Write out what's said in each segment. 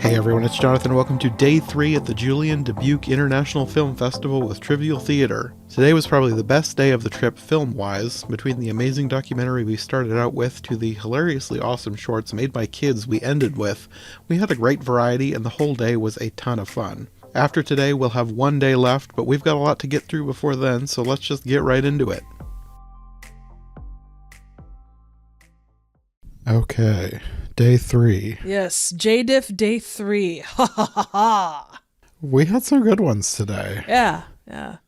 Hey everyone, it's Jonathan. Welcome to Day 3 at the Julien Dubuque International Film Festival with Trivial Theater. Today was probably the best day of the trip film-wise. Between the amazing documentary we started out with to the hilariously awesome shorts made by kids we ended with, we had a great variety and the whole day was a ton of fun. After today, we'll have one day left, but we've got a lot to get through before then, so let's just get right into it. Okay. Day 3. Yes, JDIFF Day 3. Ha ha ha ha. We had some good ones today. Yeah.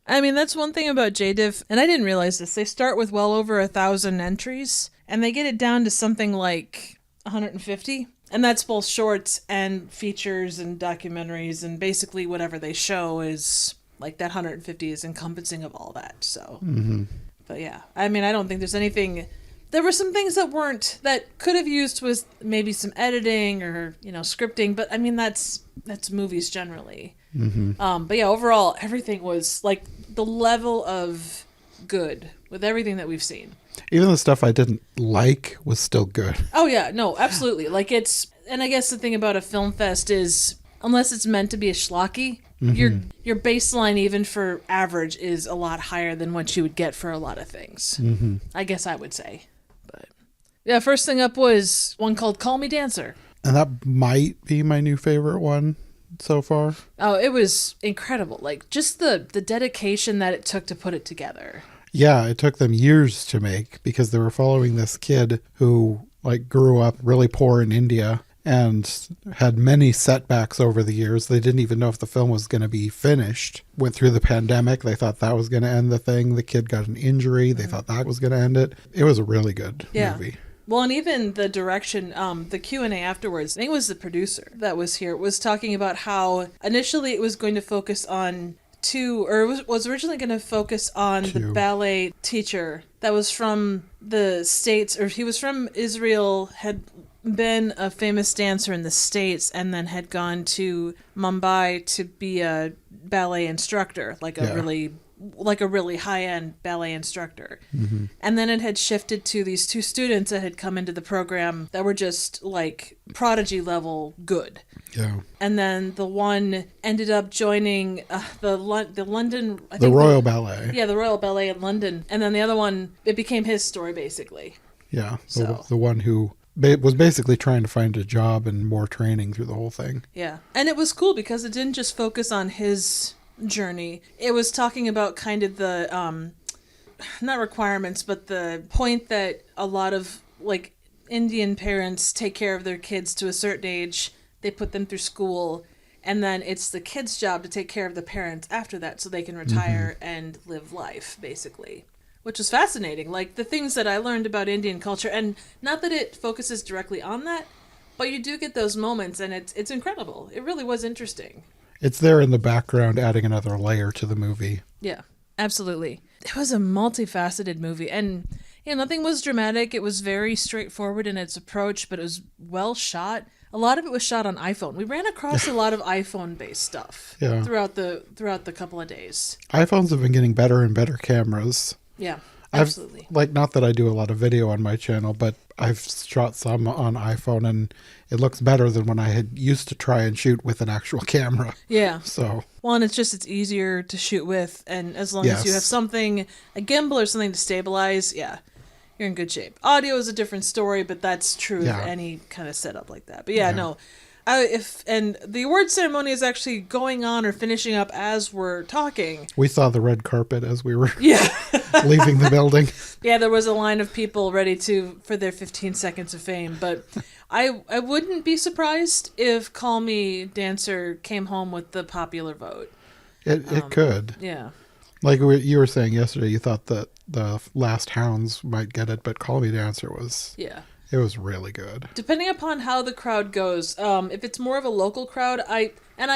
I mean, that's one thing about JDIFF, and I didn't realize this. They start with well over 1,000 entries, and they get it down to something like 150. And that's both shorts and features and documentaries, and basically whatever they show is, like, that 150 is encompassing of all that, so. Mm-hmm. But yeah, I mean, I don't think there's anything... There were some things that could have used was maybe some editing or, scripting, but I mean, that's movies generally. Mm-hmm. But yeah, overall, everything was like the level of good with everything that we've seen. Even the stuff I didn't like was still good. Oh yeah, no, absolutely. And I guess the thing about a film fest is, unless it's meant to be a schlocky, mm-hmm. your baseline even for average is a lot higher than what you would get for a lot of things. Mm-hmm. I guess I would say. Yeah, first thing up was one called Call Me Dancer. And that might be my new favorite one so far. Oh, it was incredible. Like, just the dedication that it took to put it together. Yeah, it took them years to make because they were following this kid who, grew up really poor in India and had many setbacks over the years. They didn't even know if the film was going to be finished. Went through the pandemic. They thought that was going to end the thing. The kid got an injury. They thought that was going to end it. It was a really good movie. Well, and even the direction, the Q&A afterwards, I think it was the producer that was here, was talking about how initially it was going to focus on was originally going to focus on the ballet teacher that was from the States, or he was from Israel, had been a famous dancer in the States, and then had gone to Mumbai to be a ballet instructor, like a really high-end ballet instructor. Mm-hmm. And then it had shifted to these two students that had come into the program that were just like prodigy level good. Yeah. And then the one ended up joining the London... The Royal Ballet. Yeah, the Royal Ballet in London. And then the other one, it became his story, basically. Yeah, the one who was basically trying to find a job and more training through the whole thing. Yeah. And it was cool because it didn't just focus on his journey. It was talking about kind of the not requirements, but the point that a lot of Indian parents take care of their kids to a certain age. They put them through school, and then it's the kids' job to take care of the parents after that so they can retire and live life, basically. Which was fascinating. Like, the things that I learned about Indian culture, and not that it focuses directly on that, but you do get those moments, and it's incredible. It really was interesting. It's there in the background, adding another layer to the movie. Yeah, absolutely. It was a multifaceted movie, and nothing was dramatic. It was very straightforward in its approach, but it was well shot. A lot of it was shot on iPhone. We ran across a lot of iPhone-based stuff throughout the couple of days. iPhones have been getting better and better cameras. Yeah, absolutely. Not that I do a lot of video on my channel, but I've shot some on iPhone, and it looks better than when I had used to try and shoot with an actual camera. Yeah. So. Well, and it's easier to shoot with, and as long as you have something, a gimbal or something to stabilize, you're in good shape. Audio is a different story, but that's true of any kind of setup like that. But no. And the award ceremony is actually going on or finishing up as we're talking. We saw the red carpet as we were leaving the building. Yeah, there was a line of people ready for their 15 seconds of fame. But I wouldn't be surprised if Call Me Dancer came home with the popular vote. It could. Yeah. Like you were saying yesterday, you thought that the Last Hounds might get it, but Call Me Dancer was... Yeah. It was really good. Depending upon how the crowd goes, if it's more of a local crowd, I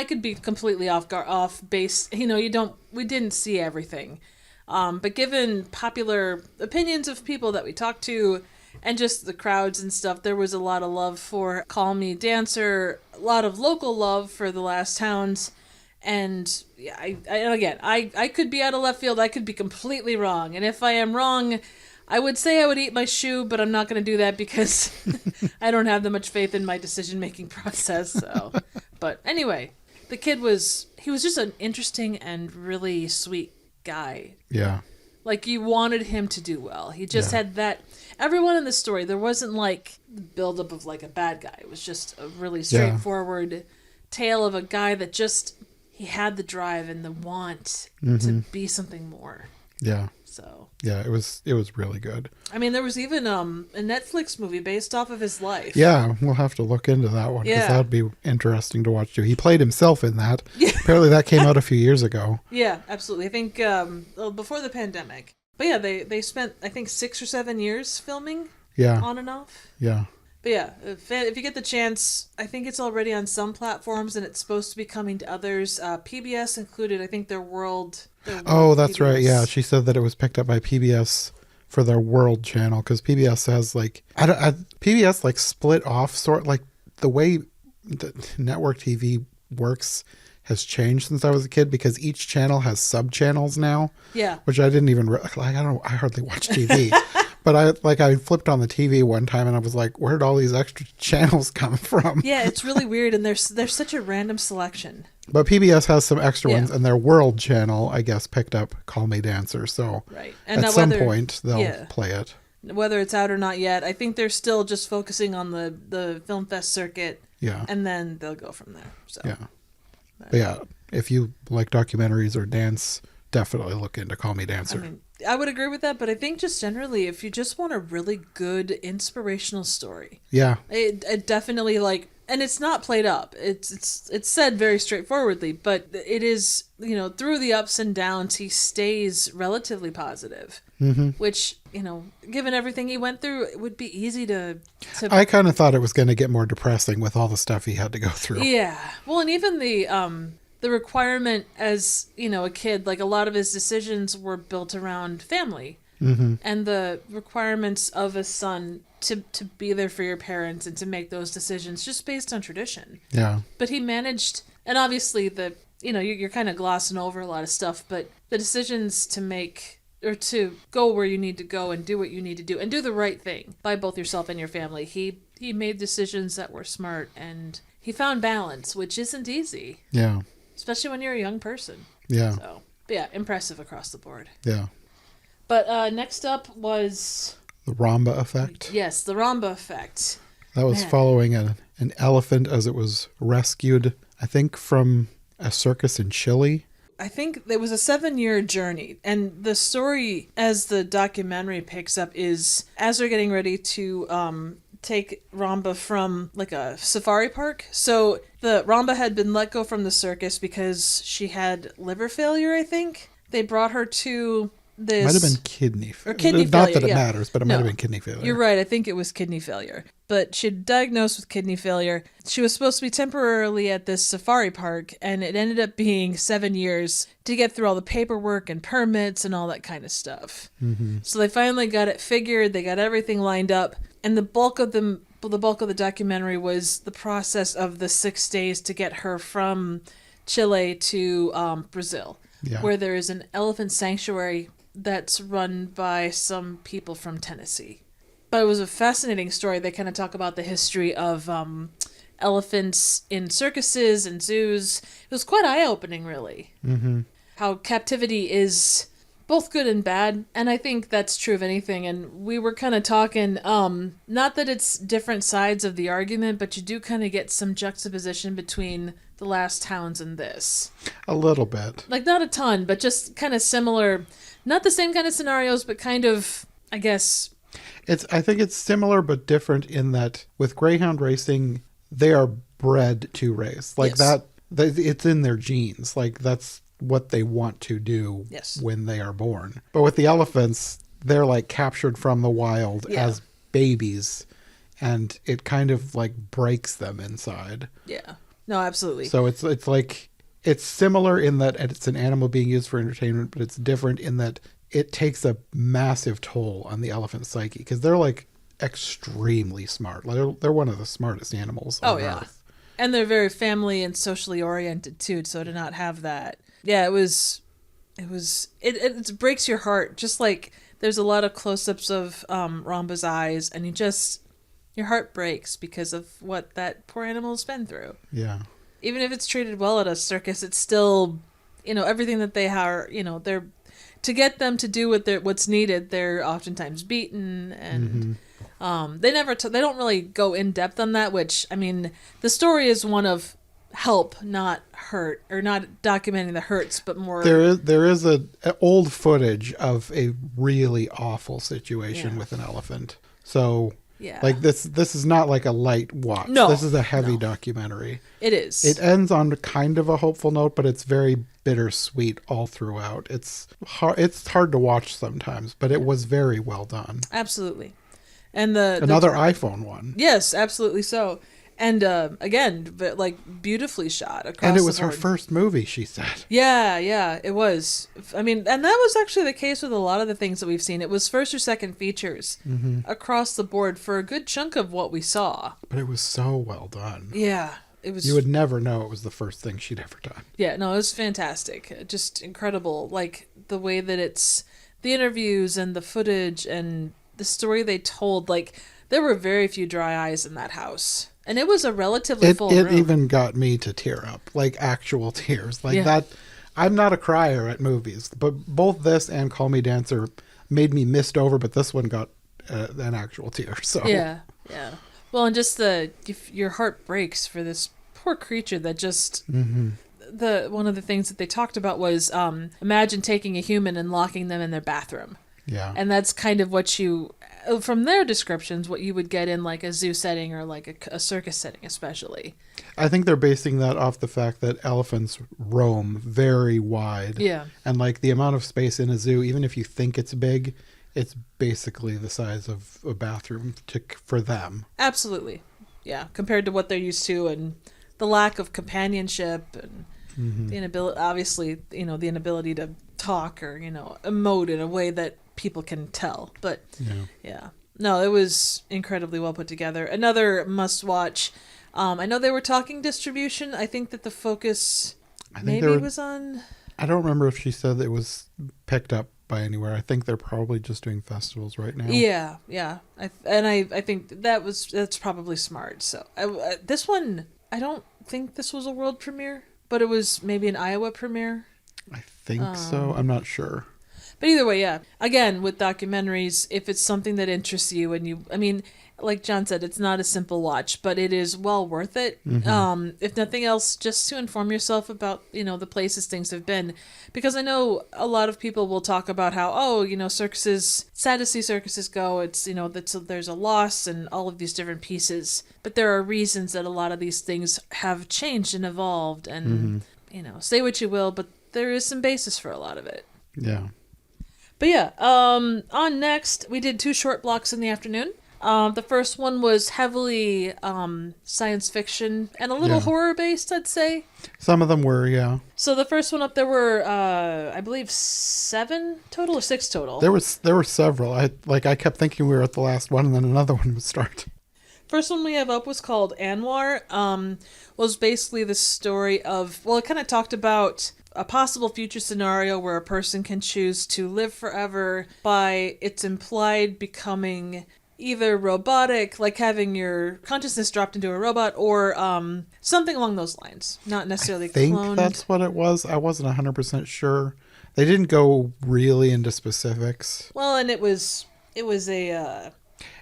could be completely off base. We didn't see everything, but given popular opinions of people that we talked to, and just the crowds and stuff, there was a lot of love for Call Me Dancer, a lot of local love for The Last Hounds, and yeah, I could be out of left field. I could be completely wrong, and if I am wrong, I would say I would eat my shoe, but I'm not going to do that because I don't have that much faith in my decision-making process. So, But anyway, he was just an interesting and really sweet guy. Yeah. Like, you wanted him to do well. He just Yeah. had that. Everyone in the story, there wasn't like the buildup of like a bad guy. It was just a really straightforward tale of a guy that just, he had the drive and the want to be something more. Yeah. So. Yeah, it was really good. I mean, there was even a Netflix movie based off of his life. Yeah, we'll have to look into that one, because Yeah. that would be interesting to watch too. He played himself in that. Apparently that came out a few years ago. Yeah, absolutely. I think before the pandemic. But yeah, they spent, I think, 6 or 7 years filming on and off. Yeah. But yeah, if you get the chance, I think it's already on some platforms and it's supposed to be coming to others. PBS included, I think, their world. Oh, that's PBS. right. Yeah, she said that it was picked up by PBS for their World channel, because PBS has like PBS like split off, sort like the way the network TV works has changed since I was a kid, because each channel has sub channels now. Yeah, which I didn't even I hardly watch TV. But I flipped on the TV one time and I was like, where did all these extra channels come from? Yeah, it's really weird, and there's such a random selection. But PBS has some extra ones, and their World channel, I guess, picked up Call Me Dancer. So and at some point they'll play it. Whether it's out or not yet, I think they're still just focusing on the film fest circuit. Yeah. And then they'll go from there. So. Yeah. But yeah, if you like documentaries or dance, definitely look into Call Me Dancer. I mean, I would agree with that, but I think just generally, if you just want a really good inspirational story, it definitely, like, and it's not played up. It's said very straightforwardly, but it is, through the ups and downs, he stays relatively positive, which, given everything he went through, it would be easy to. I kind of thought it was going to get more depressing with all the stuff he had to go through. Yeah, well, and even the requirement as, a kid, like a lot of his decisions were built around family and the requirements of a son to be there for your parents and to make those decisions just based on tradition. Yeah. But he managed, and obviously you're kind of glossing over a lot of stuff, but the decisions to make or to go where you need to go and do what you need to do and do the right thing by both yourself and your family. He made decisions that were smart, and he found balance, which isn't easy. Yeah. Especially when you're a young person. Yeah. So, but yeah, impressive across the board. Yeah. But next up was... The Ramba effect. Yes, the Ramba effect. That was following an elephant as it was rescued, I think, from a circus in Chile. I think it was a 7-year journey. And the story, as the documentary picks up, is as they're getting ready to... take Ramba from like a safari park. So the Ramba had been let go from the circus because she had liver failure, I think. They brought her to this... Might have been kidney failure. Or kidney failure. Not that it matters, but it might have been kidney failure. You're right. I think it was kidney failure. But she'd diagnosed with kidney failure. She was supposed to be temporarily at this safari park, and it ended up being 7 years to get through all the paperwork and permits and all that kind of stuff. Mm-hmm. So they finally got it figured. They got everything lined up. And the bulk of the documentary was the process of the 6 days to get her from Chile to Brazil, where there is an elephant sanctuary that's run by some people from Tennessee. But it was a fascinating story. They kind of talk about the history of elephants in circuses and zoos. It was quite eye-opening, really. Mm-hmm. How captivity is both good and bad, and I think that's true of anything. And we were kind of talking, not that it's different sides of the argument, but you do kind of get some juxtaposition between The Last Hounds and this. A little bit. Like, not a ton, but just kind of similar. Not the same kind of scenarios, but kind of, I guess... I think it's similar but different in that with greyhound racing, they are bred to race. Like it's in their genes. Like that's what they want to do when they are born. But with the elephants, they're like captured from the wild as babies, and it kind of like breaks them inside. Yeah. No, absolutely. So it's like it's similar in that it's an animal being used for entertainment, but it's different in that it takes a massive toll on the elephant psyche because they're like extremely smart. Like, they're one of the smartest animals on Earth. And they're very family and socially oriented too. So to not have that, it breaks your heart. Just like there's a lot of close-ups of Ramba's eyes, and your heart breaks because of what that poor animal's been through. Yeah. even if it's treated well at a circus, it's still, everything that they are, they're, to get them to do what's needed, they're oftentimes beaten, and they don't really go in depth on that, which, I mean, the story is one of help, not hurt, or not documenting the hurts, but more. There is a old footage of a really awful situation with an elephant. So like this is not like a light watch. No, this is a heavy documentary. It is. It ends on kind of a hopeful note, but it's very bittersweet all throughout. It's hard to watch sometimes, but it was very well done. Absolutely. And another iPhone one. Yes, absolutely so. And again, like beautifully shot across the board. And it was her first movie, she said. Yeah, it was. I mean, and that was actually the case with a lot of the things that we've seen. It was first or second features across the board for a good chunk of what we saw. But it was so well done. Yeah, it was. You would never know it was the first thing she'd ever done. Yeah, no, it was fantastic. Just incredible. Like the way that it's the interviews and the footage and the story they told. Like there were very few dry eyes in that house. And it was a relatively full room. It even got me to tear up, like actual tears. Like that, I'm not a crier at movies, but both this and Call Me Dancer made me mist over, but this one got an actual tear. So yeah. Well, and just your heart breaks for this poor creature that just... one of the things that they talked about was imagine taking a human and locking them in their bathroom. Yeah. And that's kind of what from their descriptions, what you would get in like a zoo setting or like a circus setting, especially. I think they're basing that off the fact that elephants roam very wide. Yeah. And like the amount of space in a zoo, even if you think it's big, it's basically the size of a bathroom for them. Absolutely. Yeah. Compared to what they're used to and the lack of companionship and the inability, obviously, the inability to talk or, emote in a way that people can tell. But yeah. No, it was incredibly well put together. Another must watch. I know they were talking distribution. I think that the focus was on... I don't remember if she said it was picked up by anywhere. I think they're probably just doing festivals right now. Yeah. I think that's probably smart. So this one, I don't think this was a world premiere, but it was maybe an Iowa premiere. I think so. I'm not sure. But either way, yeah. Again, with documentaries, if it's something that interests you like John said, it's not a simple watch, but it is well worth it. If nothing else, just to inform yourself about, the places things have been. Because I know a lot of people will talk about how, circuses, sad to see circuses go. It's, there's a loss and all of these different pieces. But there are reasons that a lot of these things have changed and evolved. And, say what you will, but there is some basis for a lot of it. Yeah. But yeah, on next, we did 2 short blocks in the afternoon. The first one was heavily science fiction and a little horror-based, I'd say. Some of them were, yeah. So the first one up, there were, I believe, 7 total or 6 total. There were several. I kept thinking we were at the last one, and then another one would start. First one we have up was called Anwar. Was basically the story of, it kind of talked about a possible future scenario where a person can choose to live forever by its implied becoming either robotic, like having your consciousness dropped into a robot, or something along those lines. Not necessarily cloned. I think that's what it was. I wasn't 100% sure. They didn't go really into specifics. Well, and it was a...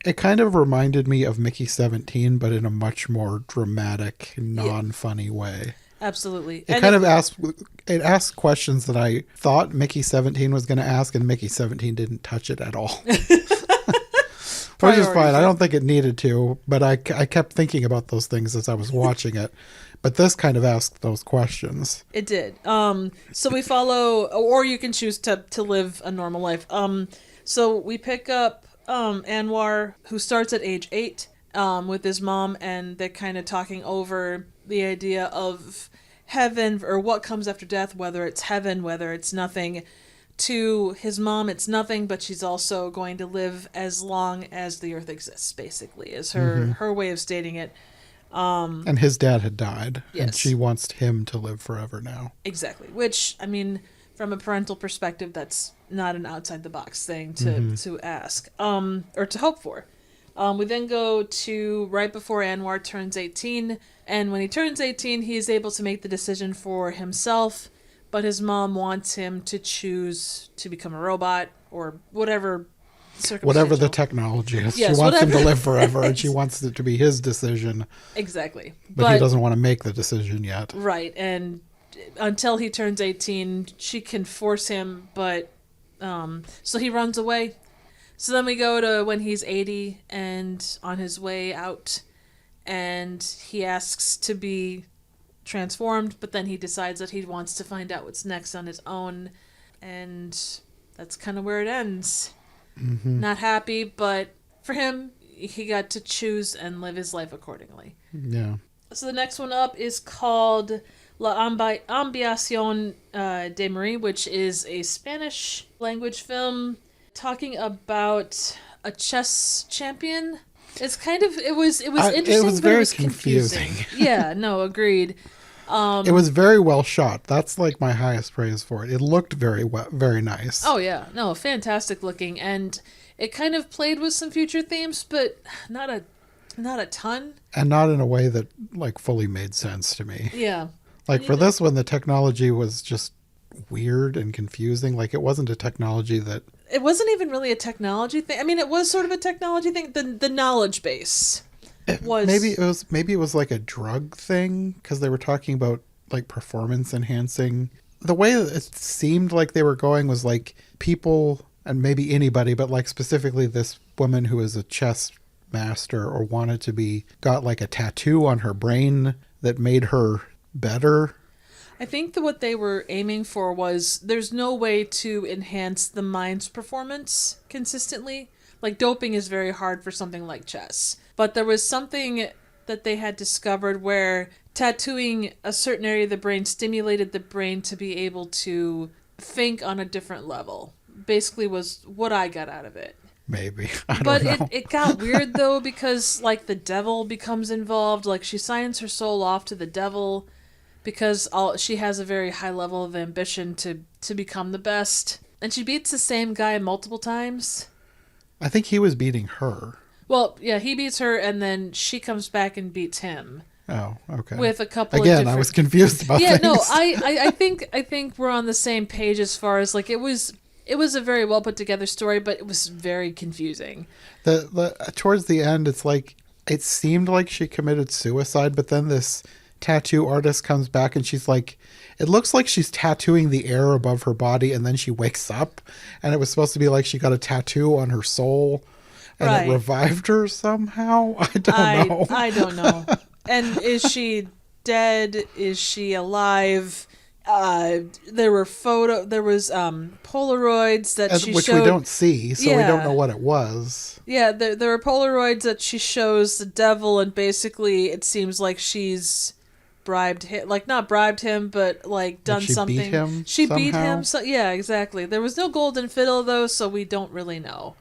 It kind of reminded me of Mickey 17, but in a much more dramatic, non-funny way. Absolutely. It asked questions that I thought Mickey 17 was going to ask, and Mickey 17 didn't touch it at all. Which is fine. I don't think it needed to, but I kept thinking about those things as I was watching it. But this kind of asked those questions. It did. So we follow, or you can choose to live a normal life. So we pick up Anwar, who starts at age 8 with his mom, and they're kind of talking over the idea of heaven or what comes after death, whether it's heaven, whether it's nothing. To his mom, it's nothing, but she's also going to live as long as the earth exists, basically, is her way of stating it. And his dad had died, yes. And she wants him to live forever now. Exactly, which, I mean, from a parental perspective, that's not an outside-the-box thing to ask, or to hope for. We then go to right before Anwar turns 18, and when he turns 18, he is able to make the decision for himself, but his mom wants him to choose to become a robot or whatever Whatever the technology is. Yes, she wants him whatever. to live forever, and she wants it to be his decision. Exactly. But he doesn't want to make the decision yet. Right, and until he turns 18, she can force him, but so he runs away. So then we go to when he's 80 and on his way out, and he asks to be transformed, but then he decides that he wants to find out what's next on his own, and that's kind of where it ends. Mm-hmm. Not happy, but for him, he got to choose and live his life accordingly. Yeah. So the next one up is called La Ambición de Marie, which is a Spanish language film talking about a chess champion. It's kind of it was interesting. It was but very it was confusing. Yeah, no, agreed. It was very well shot. That's like my highest praise for it. It looked very nice. Oh yeah, no, fantastic looking, and it kind of played with some future themes, but not a ton. And not in a way that like fully made sense to me. Yeah. Like for this one, the technology was just weird and confusing. Like it wasn't a technology that... It wasn't even really a technology thing. I mean, it was sort of a technology thing. The knowledge base was... Maybe it was like a drug thing, because they were talking about like performance enhancing. The way that it seemed like they were going was like people, and maybe anybody, but like specifically this woman who is a chess master or wanted to be, got like a tattoo on her brain that made her better. I think that what they were aiming for was there's no way to enhance the mind's performance consistently. Like doping is very hard for something like chess. But there was something that they had discovered where tattooing a certain area of the brain stimulated the brain to be able to think on a different level. Basically was what I got out of it. Maybe. I don't know. But it got weird though, because like the devil becomes involved. Like she signs her soul off to the devil because she has a very high level of ambition to become the best. And she beats the same guy multiple times. I think he was beating her. Well, yeah, he beats her, and then she comes back and beats him. Oh, okay. With a couple Again, of different... I was confused about things. No, I think we're on the same page as far as like it was a very well put together story, but it was very confusing. The towards the end, it's like it seemed like she committed suicide, but then this tattoo artist comes back and she's like, it looks like she's tattooing the air above her body, and then she wakes up, and it was supposed to be like she got a tattoo on her soul, and right. It revived her somehow. I don't know. I don't know. And is she dead? Is she alive? There was Polaroids that she which showed, we don't see, so we don't know what it was. Yeah, there were Polaroids that she shows the devil, and basically it seems like she's bribed him, like not bribed him, but like done something. Beat him she somehow? beat him. So yeah, exactly. There was no golden fiddle though, so we don't really know.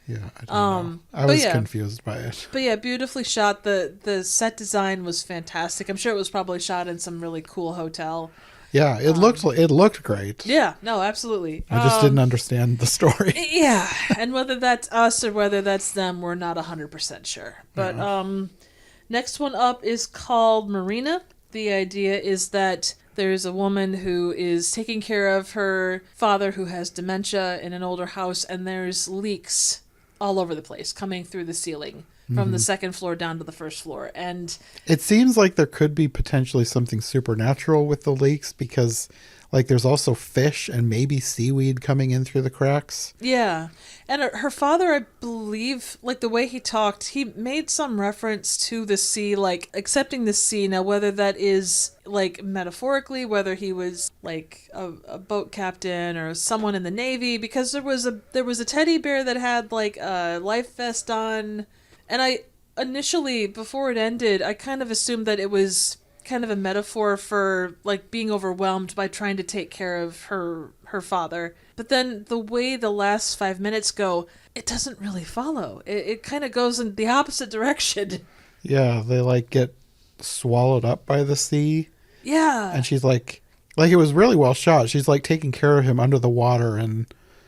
Yeah, I don't know. I was confused by it. But yeah, beautifully shot. The set design was fantastic. I'm sure it was probably shot in some really cool hotel. Yeah, it looked great. Yeah, no, absolutely. I just didn't understand the story. Yeah, and whether that's us or whether that's them, we're not 100% sure. But next one up is called Marina. The idea is that there's a woman who is taking care of her father who has dementia in an older house, and there's leaks all over the place coming through the ceiling from the second floor down to the first floor. And it seems like there could be potentially something supernatural with the leaks, because like there's also fish and maybe seaweed coming in through the cracks. Yeah. And her father, I believe, like the way he talked, he made some reference to the sea, like accepting the sea. Now, whether that is like metaphorically, whether he was like a boat captain or someone in the Navy, because there was a teddy bear that had like a life vest on. And I initially, before it ended, I kind of assumed that it was kind of a metaphor for like being overwhelmed by trying to take care of her father. But then the way the last 5 minutes go, it doesn't really follow. It kind of goes in the opposite direction. Yeah, they like get swallowed up by the sea. Yeah. And she's like it was really well shot. She's like taking care of him under the water, and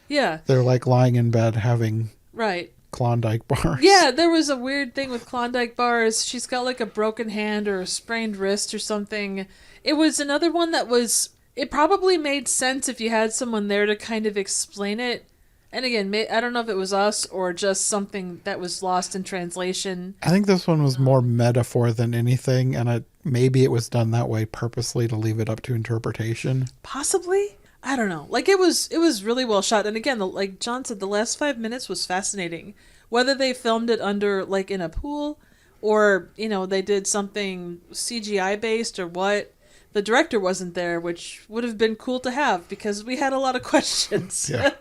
yeah, they're like lying in bed having right. Klondike bars. Yeah, there was a weird thing with Klondike bars. She's got like a broken hand or a sprained wrist or something. It was another one that was... It probably made sense if you had someone there to kind of explain it. And again, I don't know if it was us or just something that was lost in translation. I think this one was more metaphor than anything, and maybe it was done that way purposely to leave it up to interpretation. Possibly. I don't know. Like, it was really well shot. And again, like John said, the last 5 minutes was fascinating. Whether they filmed it under, like, in a pool or, you know, they did something CGI based or what. The director wasn't there, which would have been cool to have because we had a lot of questions. Yeah.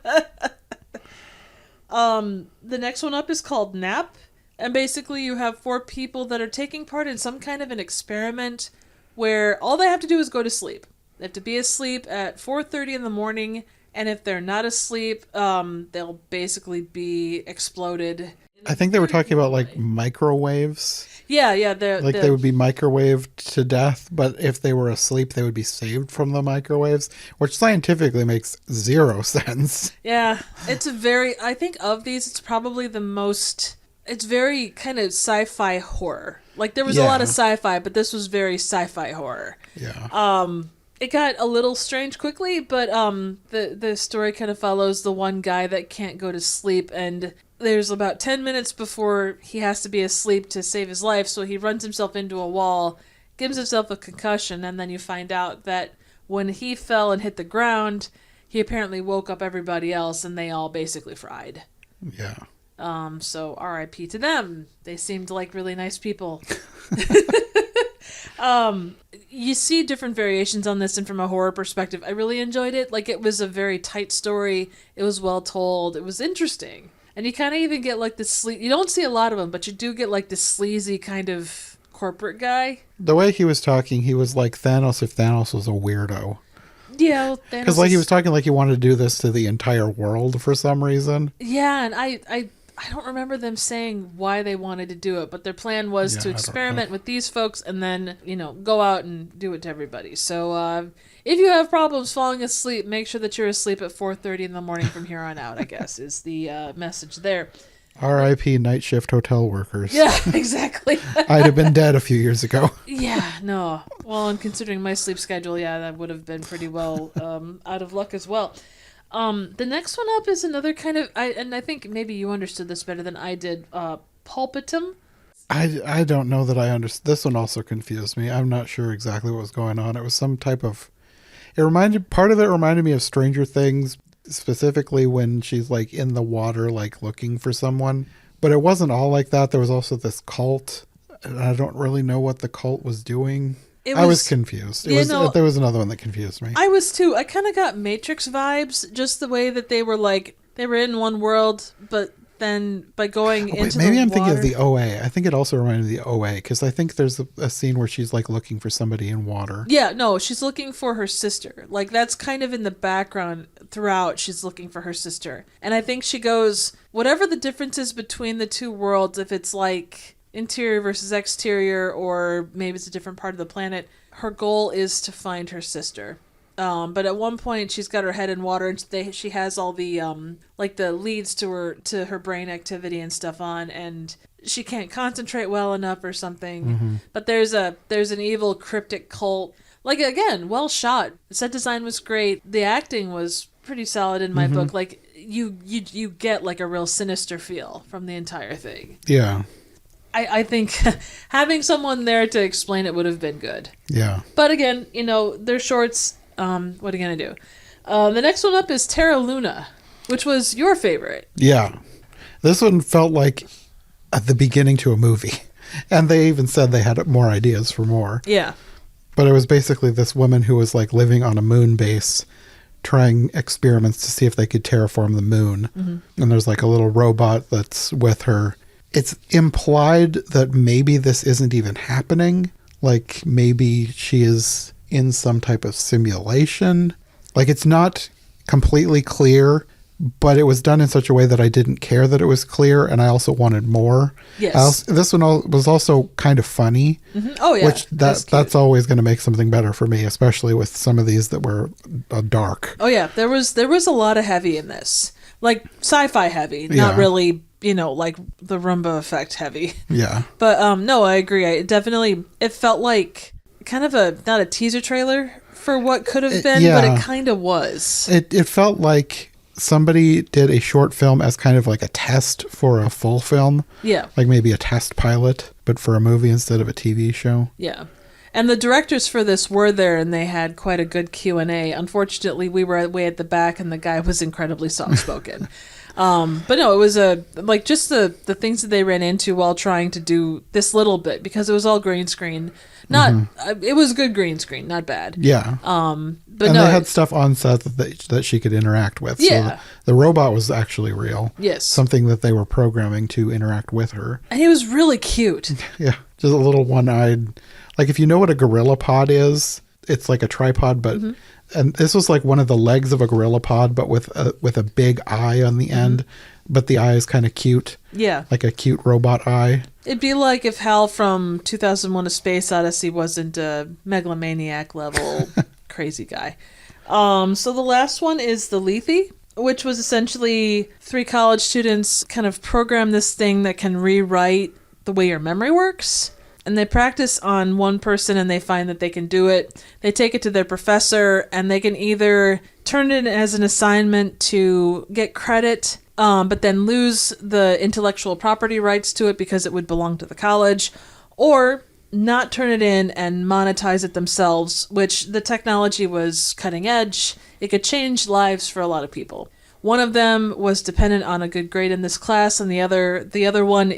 The next one up is called Nap. And basically you have 4 people that are taking part in some kind of an experiment where all they have to do is go to sleep. They have to be asleep at 4:30 in the morning, and if they're not asleep, they'll basically be exploded. I think they were talking about like microwaves. Yeah. They would be microwaved to death, but if they were asleep, they would be saved from the microwaves, which scientifically makes 0 sense. Yeah, I think of these, it's probably the most... It's very kind of sci-fi horror. Like, there was a lot of sci-fi, but this was very sci-fi horror. Yeah. It got a little strange quickly, but the story kind of follows the one guy that can't go to sleep, and there's about 10 minutes before he has to be asleep to save his life, so he runs himself into a wall, gives himself a concussion, and then you find out that when he fell and hit the ground, he apparently woke up everybody else, and they all basically fried. Yeah. So R.I.P. to them. They seemed like really nice people. You see different variations on this, and from a horror perspective, I really enjoyed it. Like, it was a very tight story. It was well told. It was interesting. And you kind of even get like this you don't see a lot of them, but you do get like this sleazy kind of corporate guy. The way he was talking, he was like Thanos if Thanos was a weirdo. Yeah, well, because like he was talking like he wanted to do this to the entire world for some reason. Yeah, and I don't remember them saying why they wanted to do it, but their plan was to experiment with these folks and then, you know, go out and do it to everybody. So if you have problems falling asleep, make sure that you're asleep at 4:30 in the morning from here on out, I guess, is the message there. R.I.P. night shift hotel workers. Yeah, exactly. I'd have been dead a few years ago. Yeah, no. Well, and considering my sleep schedule, yeah, that would have been pretty well out of luck as well. The next one up is another kind of, I think maybe you understood this better than I did, pulpitum. I don't know that I understood. This one also confused me. I'm not sure exactly what was going on. It was some type of, part of it reminded me of Stranger Things, specifically when she's like in the water, like looking for someone. But it wasn't all like that. There was also this cult, and I don't really know what the cult was doing. I was confused. There was another one that confused me. I was too. I kind of got Matrix vibes, just the way that they were in one world, but then by going into maybe the I'm water... thinking of the OA. I think it also reminded me of the OA, because I think there's a scene where she's like looking for somebody in water. Yeah, no, she's looking for her sister. Like, that's kind of in the background throughout. She's looking for her sister. And I think she goes, whatever the difference is between the two worlds, if it's like interior versus exterior, or maybe it's a different part of the planet, her goal is to find her sister. But at one point she's got her head in water, and she has all the like the leads to her brain activity and stuff on, and she can't concentrate well enough or something. Mm-hmm. But there's an evil cryptic cult. Like, again, well shot. The set design was great. The acting was pretty solid in my book. Like, you get like a real sinister feel from the entire thing. Yeah. I think having someone there to explain it would have been good. Yeah. But again, they're shorts. What are you going to do? The next one up is Terra Luna, which was your favorite. Yeah. This one felt like at the beginning to a movie. And they even said they had more ideas for more. Yeah. But it was basically this woman who was like living on a moon base, trying experiments to see if they could terraform the moon. Mm-hmm. And there's like a little robot that's with her. It's implied that maybe this isn't even happening. Like, maybe she is in some type of simulation. Like, it's not completely clear, but it was done in such a way that I didn't care that it was clear, and I also wanted more. Yes. This one was also kind of funny. Mm-hmm. Oh, yeah. Which that's always going to make something better for me, especially with some of these that were dark. Oh, yeah. There was a lot of heavy in this. Like, sci-fi heavy, not really like the Ramba effect heavy. Yeah. But no, I agree. It felt like kind of not a teaser trailer for what could have been, but it kind of was. It felt like somebody did a short film as kind of like a test for a full film. Yeah. Like maybe a test pilot, but for a movie instead of a TV show. Yeah. And the directors for this were there, and they had quite a good Q&A. Unfortunately, we were way at the back, and the guy was incredibly soft-spoken. But no, it was just the things that they ran into while trying to do this little bit, because it was all green screen. It was good green screen, not bad. Yeah. But they had stuff on set that she could interact with. Yeah. So the robot was actually real. Yes. Something that they were programming to interact with her. And he was really cute. Yeah. Just a little one-eyed. Like, if you know what a gorilla pod is, it's like a tripod, but and this was like one of the legs of a gorilla pod, but with a big eye on the end. But the eye is kind of cute. Yeah. Like a cute robot eye. It'd be like if Hal from 2001: A Space Odyssey wasn't a megalomaniac level crazy guy. So the last one is the Lethe, which was essentially 3 college students kind of program this thing that can rewrite the way your memory works. And they practice on one person, and they find that they can do it. They take it to their professor, and they can either turn it as an assignment to get credit, but then lose the intellectual property rights to it because it would belong to the college, or not turn it in and monetize it themselves, which the technology was cutting edge. It could change lives for a lot of people. One of them was dependent on a good grade in this class, and the other one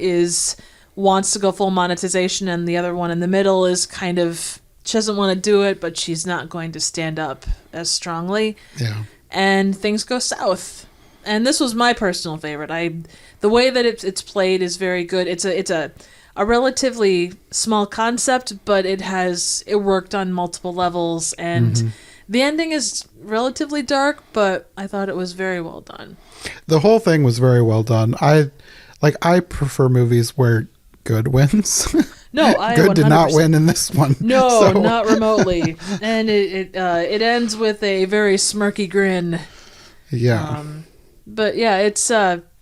wants to go full monetization, and the other one in the middle is kind of, she doesn't want to do it, but she's not going to stand up as strongly. Yeah. And things go south. And this was my personal favorite. The way that it's played is very good. It's a relatively small concept, but it worked on multiple levels, and the ending is relatively dark, but I thought it was very well done. The whole thing was very well done. I prefer movies where good wins. No, I good 100%. did not win in this one. No, not remotely. And it ends with a very smirky grin. Yeah. But yeah, it's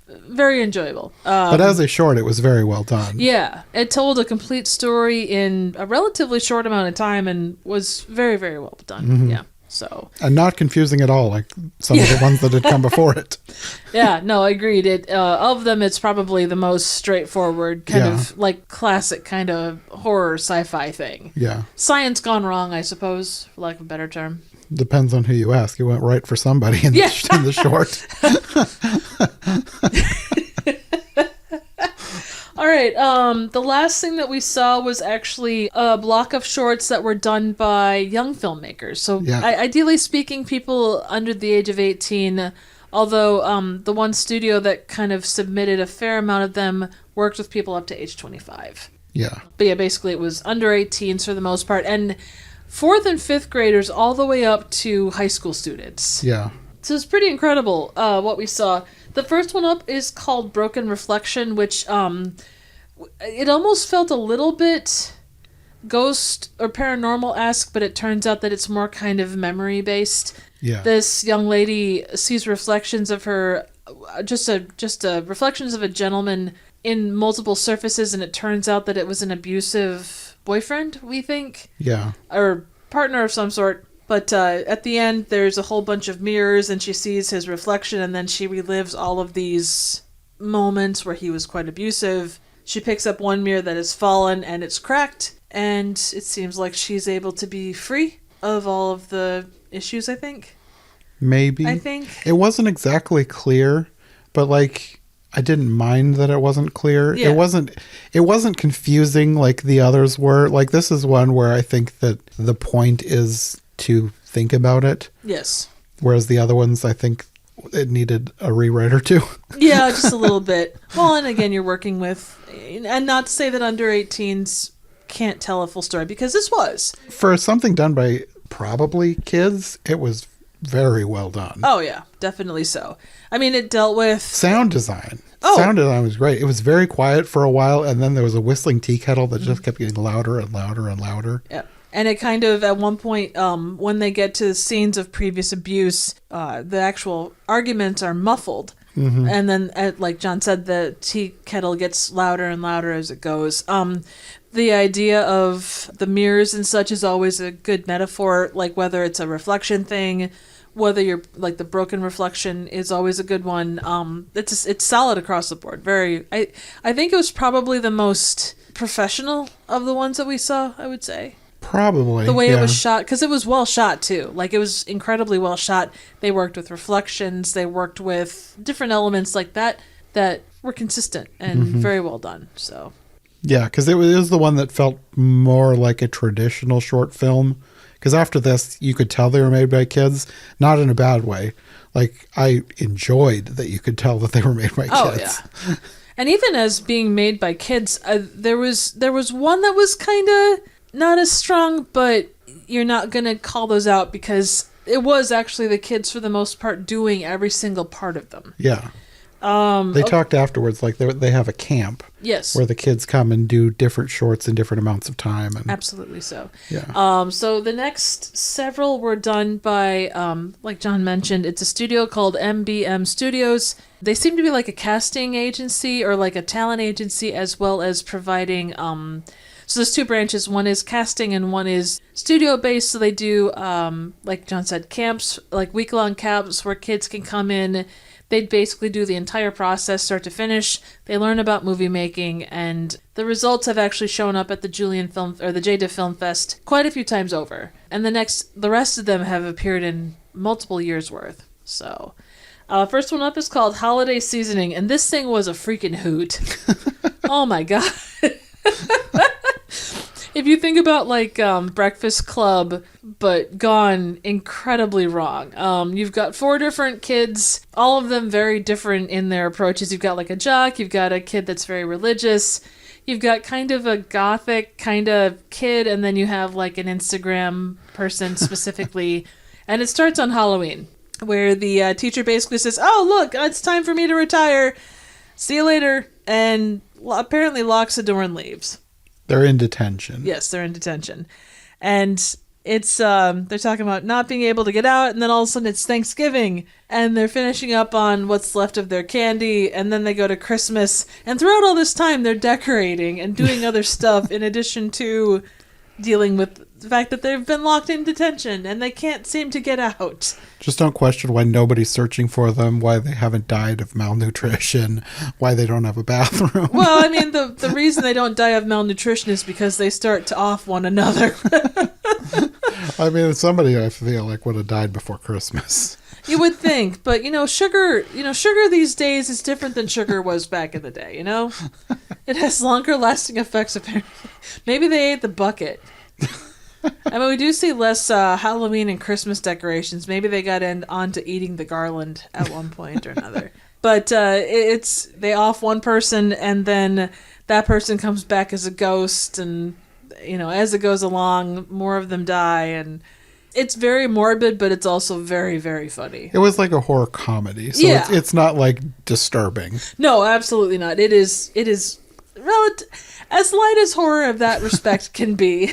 very enjoyable. But as a short, it was very well done. Yeah, it told a complete story in a relatively short amount of time and was very, very well done. Yeah. So, and not confusing at all, like some of the ones that had come before it. Yeah, no, I agreed. Of them, it's probably the most straightforward, kind of like classic kind of horror sci-fi thing. Yeah. Science gone wrong, I suppose, for lack of a better term. Depends on who you ask. It went right for somebody in the short. All right, the last thing that we saw was actually a block of shorts that were done by young filmmakers. So ideally speaking, people under the age of 18, although the one studio that kind of submitted a fair amount of them worked with people up to age 25. Yeah. But yeah, basically it was under 18s for the most part, and 4th and 5th graders all the way up to high school students. Yeah. So it's pretty incredible what we saw. The first one up is called Broken Reflection, which it almost felt a little bit ghost or paranormal-esque, but it turns out that it's more kind of memory-based. Yeah. This young lady sees reflections of her, just reflections of a gentleman in multiple surfaces, and it turns out that it was an abusive boyfriend, we think. Yeah. Or partner of some sort. But at the end, there's a whole bunch of mirrors, and she sees his reflection, and then she relives all of these moments where he was quite abusive. She picks up one mirror that has fallen, and it's cracked, and it seems like she's able to be free of all of the issues, I think. Maybe. I think. It wasn't exactly clear, but, like, I didn't mind that it wasn't clear. Yeah. It wasn't confusing like the others were. Like, this is one where I think that the point is to think about it. Yes. Whereas the other ones, I think it needed a rewrite or two. Yeah, just a little bit. Well, and again, you're working with, and not to say that under 18s can't tell a full story, because this was. For something done by probably kids, it was very well done. Oh, yeah, definitely so. I mean, it dealt with sound design. Oh. Sound design was great. It was very quiet for a while, and then there was a whistling tea kettle that just kept getting louder and louder and louder. Yeah. And it kind of, at one point, when they get to scenes of previous abuse, the actual arguments are muffled. And then, like John said, the tea kettle gets louder and louder as it goes. The idea of the mirrors and such is always a good metaphor, like whether it's a reflection thing, whether you're like the broken reflection is always a good one. It's solid across the board. I think it was probably the most professional of the ones that we saw, I would say. Probably. The way it was shot, because it was well shot too. Like, it was incredibly well shot. They worked with reflections. They worked with different elements like that were consistent and very well done. So. Yeah, because it was the one that felt more like a traditional short film. Because after this, you could tell they were made by kids, not in a bad way. Like, I enjoyed that you could tell that they were made by kids. Oh, yeah. And even as being made by kids, there was one that was kind of not as strong, but you're not going to call those out because it was actually the kids for the most part doing every single part of them. Yeah. They talked afterwards, like they have a camp. Yes. Where the kids come and do different shorts in different amounts of time. And, absolutely so. Yeah. So the next several were done by, like John mentioned, it's a studio called MBM Studios. They seem to be like a casting agency or like a talent agency, as well as providing, so there's two branches. One is casting and one is studio-based. So they do, like John said, camps, like week-long camps where kids can come in. They basically do the entire process, start to finish. They learn about movie making, and the results have actually shown up at the JDIFF Film Fest quite a few times over. And the rest of them have appeared in multiple years worth. So, first one up is called Holiday Seasoning, and this thing was a freaking hoot. Oh my god. If you think about like Breakfast Club, but gone incredibly wrong. You've got 4 different kids, all of them very different in their approaches. You've got like a jock, you've got a kid that's very religious, you've got kind of a gothic kind of kid, and then you have like an Instagram person specifically. And it starts on Halloween, where the teacher basically says, "Oh, look, it's time for me to retire. See you later," and apparently locks the door and leaves. They're in detention. Yes, they're in detention. And it's, they're talking about not being able to get out, and then all of a sudden it's Thanksgiving, and they're finishing up on what's left of their candy, and then they go to Christmas. And throughout all this time, they're decorating and doing other stuff in addition to dealing with the fact that they've been locked in detention, and they can't seem to get out. Just don't question why nobody's searching for them, why they haven't died of malnutrition, why they don't have a bathroom. Well, I mean, the reason they don't die of malnutrition is because they start to off one another. I mean, somebody I feel like would have died before Christmas. You would think, but sugar these days is different than sugar was back in the day, It has longer lasting effects apparently. Maybe they ate the bucket. I mean, we do see less Halloween and Christmas decorations. Maybe they got onto eating the garland at one point or another. But they off one person, and then that person comes back as a ghost, and as it goes along, more of them die, and it's very morbid, but it's also very, very funny. It was like a horror comedy, so yeah. it's not like disturbing. No, absolutely not. It is as light as horror of that respect can be.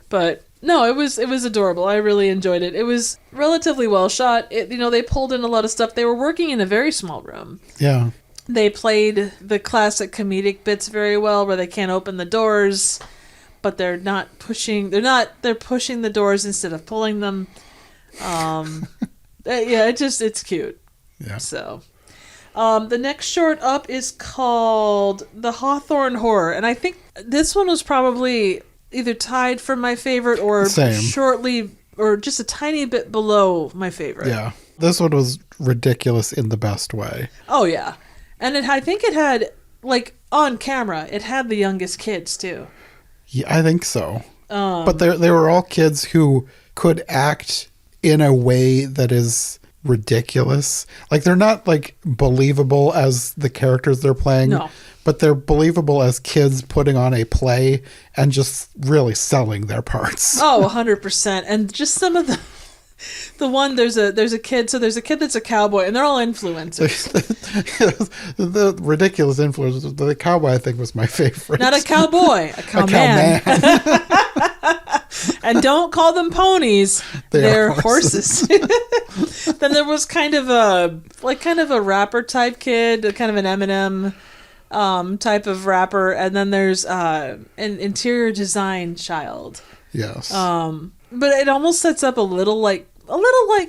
But no, it was adorable. I really enjoyed it. It was relatively well shot. They pulled in a lot of stuff. They were working in a very small room. Yeah. They played the classic comedic bits very well, where they can't open the doors, but they're pushing the doors instead of pulling them. Yeah, it's cute. Yeah. So, the next short up is called The Hawthorne Horror, and I think this one was probably either tied for my favorite or shortly or just a tiny bit below my favorite. Yeah. This one was ridiculous in the best way. Oh, yeah. And I think it had, like, on camera, it had the youngest kids, too. Yeah, I think so. But they were all kids who could act in a way that is ridiculous. Like, they're not, like, believable as the characters they're playing. No. But they're believable as kids putting on a play and just really selling their parts. Oh, 100%. And just some of there's a kid that's a cowboy, and they're all influencers. The ridiculous influencers. The cowboy, I think, was my favorite. Not a cowboy, a cowman. And don't call them ponies. They're horses. Then there was kind of a rapper type kid, kind of an Eminem type of rapper, and then there's an interior design child. Yes. But it almost sets up a little like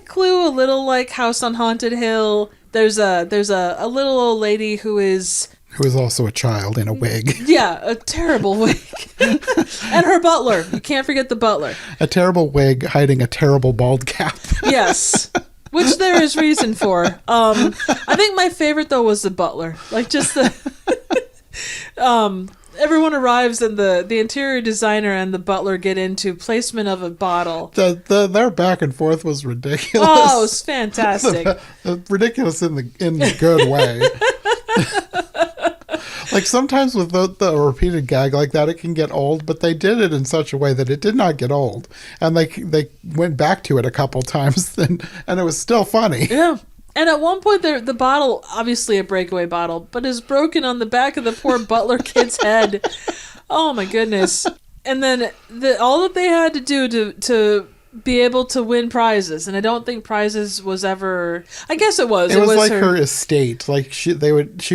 Clue, a little like House on Haunted Hill. There's a little old lady who is also a child in a wig. Yeah, a terrible wig. And her butler. You can't forget the butler. A terrible wig hiding a terrible bald cap. Yes. Which there is reason for. I think my favorite though was the butler. Like just the everyone arrives and the interior designer and the butler get into placement of a bottle. Their back and forth was ridiculous. Oh, it was fantastic. Ridiculous in the good way. Like sometimes with the repeated gag like that, it can get old, but they did it in such a way that it did not get old. And they went back to it a couple times and it was still funny. Yeah. And at one point, the bottle, obviously a breakaway bottle, but is broken on the back of the poor butler kid's head. Oh my goodness. And then all that they had to do to be able to win prizes, and I don't think prizes was ever, I guess it was. It was like her estate. Like she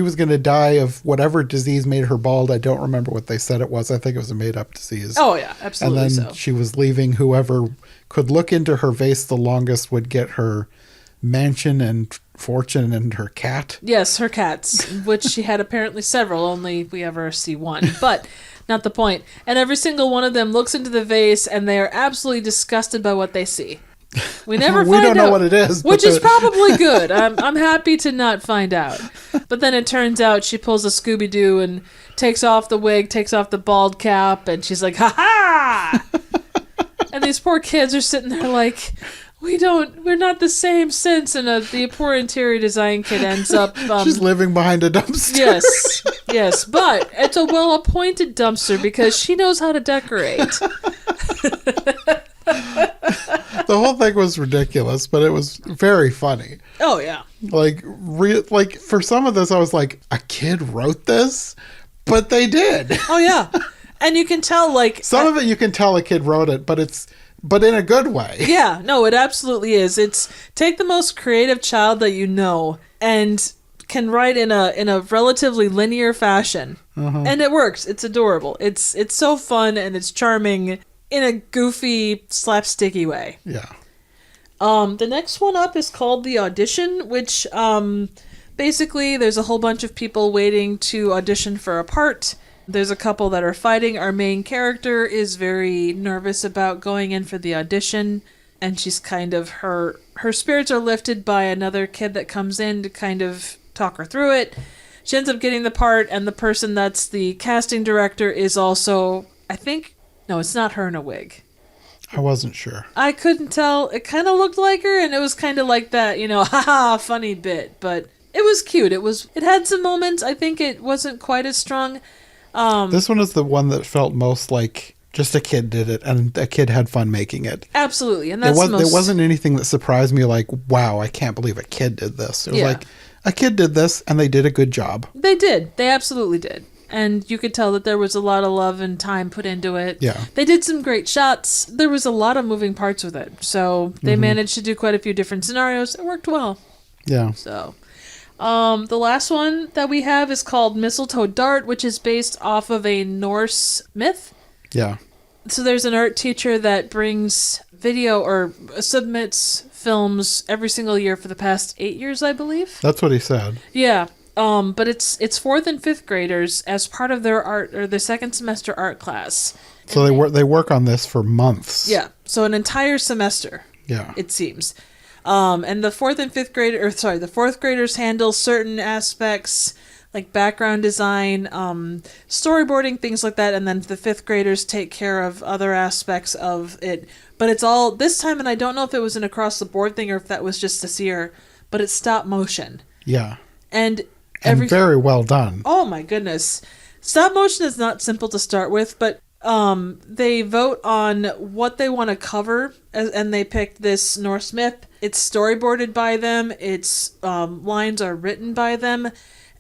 was going to die of whatever disease made her bald. I don't remember what they said it was. I think it was a made up disease. Oh yeah, absolutely. And then she was leaving. Whoever could look into her vase the longest would get her mansion and fortune and her cat. Yes, her cats, which she had apparently several, only we ever see one. But not the point. And every single one of them looks into the vase and they are absolutely disgusted by what they see. We never we don't know what it is. Which is probably good. I'm happy to not find out. But then it turns out she pulls a Scooby-Doo and takes off the wig, takes off the bald cap, and she's like, ha-ha! And these poor kids are sitting there like, we're not the same since, and the poor interior design kid ends up... she's living behind a dumpster. Yes, but it's a well-appointed dumpster because she knows how to decorate. The whole thing was ridiculous, but it was very funny. Oh, yeah. Like for some of this, I was like, a kid wrote this? But they did. Oh, yeah. And you can tell, like... Some of it you can tell a kid wrote it, but in a good way. Yeah, no, it absolutely is. It's take the most creative child that you know and can write in a relatively linear fashion. Uh-huh. And it works. It's adorable. It's so fun and it's charming in a goofy, slapsticky way. Yeah. The next one up is called The Audition, which basically there's a whole bunch of people waiting to audition for a part. There's a couple that are fighting. Our main character is very nervous about going in for the audition, and she's kind of her spirits are lifted by another kid that comes in to kind of talk her through it. She ends up getting the part, and the person that's the casting director is also, I think, no, it's not her in a wig. I wasn't sure. I couldn't tell. It kind of looked like her, and it was kind of like that, haha, funny bit, but it was cute. It had some moments. I think it wasn't quite as strong. This one is the one that felt most like just a kid did it and a kid had fun making it. Absolutely. And that's there wasn't anything that surprised me like, wow, I can't believe a kid did this. It was like, a kid did this and they did a good job. They did. They absolutely did. And you could tell that there was a lot of love and time put into it. Yeah. They did some great shots. There was a lot of moving parts with it. So they managed to do quite a few different scenarios. It worked well. Yeah. So... the last one that we have is called Mistletoe Dart, which is based off of a Norse myth. Yeah. So there's an art teacher that brings video or submits films every single year for the past 8 years, I believe. That's what he said. Yeah. But it's 4th and 5th graders as part of their art or their second semester art class. So they work on this for months. Yeah. So an entire semester. Yeah. It seems. And the 4th and 5th the 4th graders handle certain aspects like background design, storyboarding, things like that. And then the 5th graders take care of other aspects of it. But it's all this time, and I don't know if it was an across the board thing or if that was just this year, but it's stop motion. Yeah. And very well done. Oh my goodness. Stop motion is not simple to start with, but they vote on what they want to cover, and they picked this Norse myth. It's storyboarded by them. Its lines are written by them,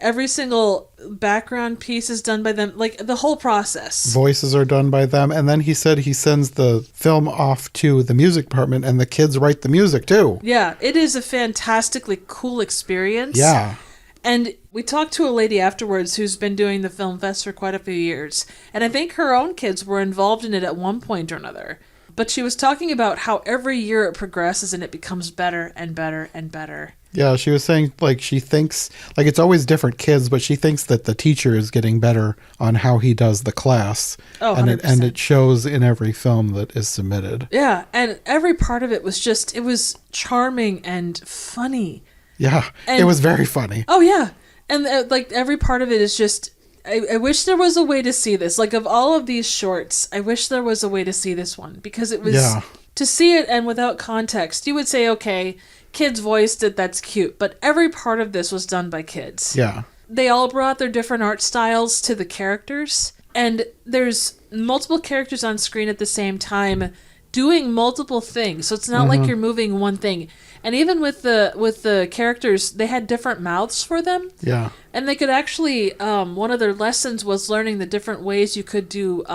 Every single background piece is done by them, like the whole process. Voices are done by them. And then he said he sends the film off to the music department and the kids write the music too. Yeah, it is a fantastically cool experience. Yeah. And we talked to a lady afterwards who's been doing the film fest for quite a few years. And I think her own kids were involved in it at one point or another. But she was talking about how every year it progresses and it becomes better and better and better. Yeah, she was saying, like, she thinks, like, it's always different kids, but she thinks that the teacher is getting better on how he does the class. Oh, 100%. And it shows in every film that is submitted. Yeah, and every part of it was just, it was charming and funny. Yeah, it was very funny. Oh, yeah. And, like, every part of it is just, I wish there was a way to see this. Like, of all of these shorts, I wish there was a way to see this one. Because it was, to see it and without context, you would say, okay, kids voiced it, that's cute. But every part of this was done by kids. Yeah. They all brought their different art styles to the characters. And there's multiple characters on screen at the same time doing multiple things. So it's not like you're moving one thing. And even with the characters, they had different mouths for them. Yeah. And they could actually, one of their lessons was learning the different ways you could do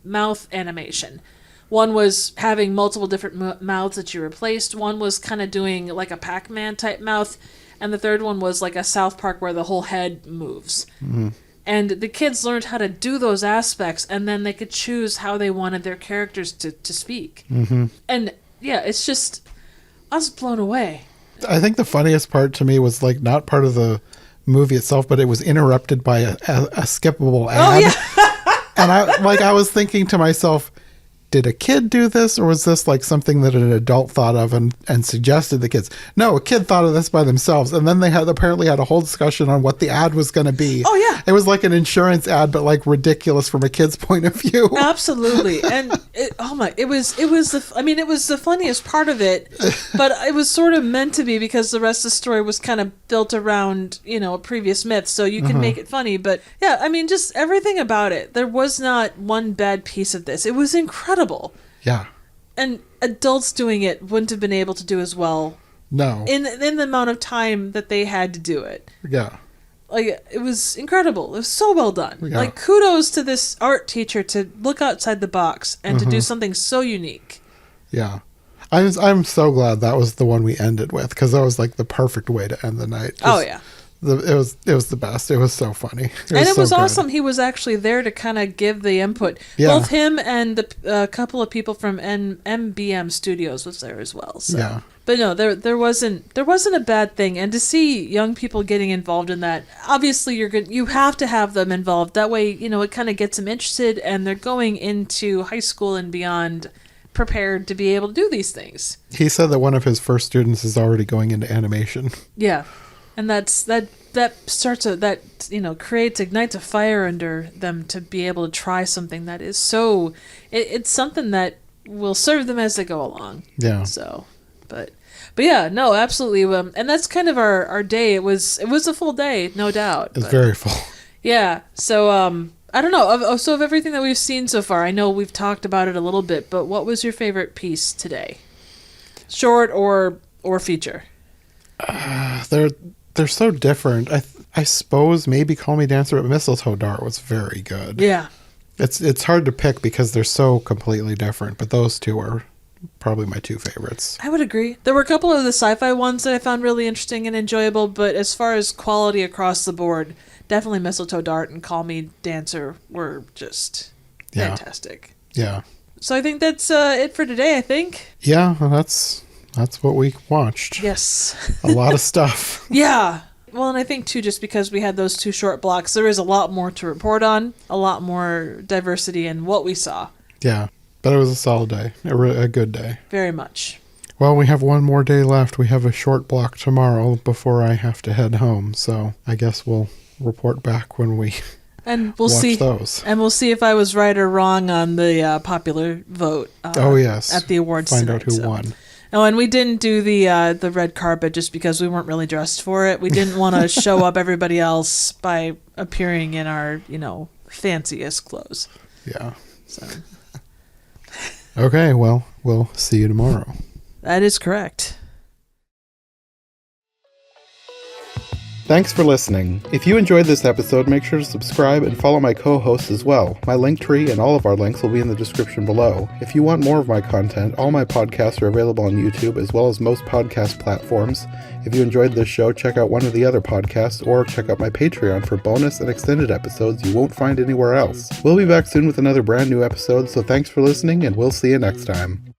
mouth animation. One was having multiple different mouths that you replaced. One was kind of doing like a Pac-Man type mouth. And the third one was like a South Park where the whole head moves. Mm-hmm. And the kids learned how to do those aspects, and then they could choose how they wanted their characters to speak. Mm-hmm. And yeah, it's just, I was blown away. I think the funniest part to me was like not part of the movie itself, but it was interrupted by a skippable ad. Oh, yeah. And I was thinking to myself, did a kid do this, or was this like something that an adult thought of and suggested the kids? No, a kid thought of this by themselves, and then they apparently had a whole discussion on what the ad was going to be. Oh yeah, it was like an insurance ad, but like ridiculous from a kid's point of view. Absolutely, and it was the funniest part of it, but it was sort of meant to be because the rest of the story was kind of built around a previous myth, so you can make it funny. But yeah, I mean, just everything about it. There was not one bad piece of this. It was incredible. Yeah. And adults doing it wouldn't have been able to do as well. No. In the amount of time that they had to do it. Yeah. Like, it was incredible. It was so well done. Yeah. Like, kudos to this art teacher to look outside the box and to do something so unique. Yeah. I'm so glad that was the one we ended with, because that was like the perfect way to end the night. Oh, yeah. It was the best. It was so funny. It was awesome. He was actually there to kind of give the input. Yeah. Both him and a couple of people from MBM Studios was there as well. So. Yeah. But no, there wasn't a bad thing. And to see young people getting involved in that, obviously you have to have them involved. That way, it kind of gets them interested, and they're going into high school and beyond prepared to be able to do these things. He said that one of his first students is already going into animation. Yeah. And that ignites a fire under them to be able to try something that is so, it's something that will serve them as they go along. Yeah. So, but yeah, no, absolutely. And that's kind of our day. It was a full day, no doubt. It's very full. Yeah. So, I don't know. So of everything that we've seen so far, I know we've talked about it a little bit, but what was your favorite piece today? Short or feature? They're so different. I suppose maybe Call Me Dancer, but Mistletoe Dart was very good. Yeah. It's hard to pick because they're so completely different, but those two are probably my two favorites. I would agree. There were a couple of the sci-fi ones that I found really interesting and enjoyable, but as far as quality across the board, definitely Mistletoe Dart and Call Me Dancer were just fantastic. Yeah. So I think that's it for today, I think. Yeah, well, that's what we watched. Yes. A lot of stuff. Yeah. Well, and I think, too, just because we had those two short blocks, there is a lot more to report on, a lot more diversity in what we saw. Yeah. But it was a solid day, a good day. Very much. Well, we have one more day left. We have a short block tomorrow before I have to head home. So I guess we'll report back when we watch those. And we'll see if I was right or wrong on the popular vote. Yes. At the awards Find tonight, out who won. Oh, and we didn't do the red carpet just because we weren't really dressed for it. We didn't want to show up everybody else by appearing in our, fanciest clothes. Yeah. So. Okay, well, we'll see you tomorrow. That is correct. Thanks for listening. If you enjoyed this episode, make sure to subscribe and follow my co-hosts as well. My link tree and all of our links will be in the description below. If you want more of my content, all my podcasts are available on YouTube as well as most podcast platforms. If you enjoyed this show, check out one of the other podcasts or check out my Patreon for bonus and extended episodes you won't find anywhere else. We'll be back soon with another brand new episode, so thanks for listening and we'll see you next time.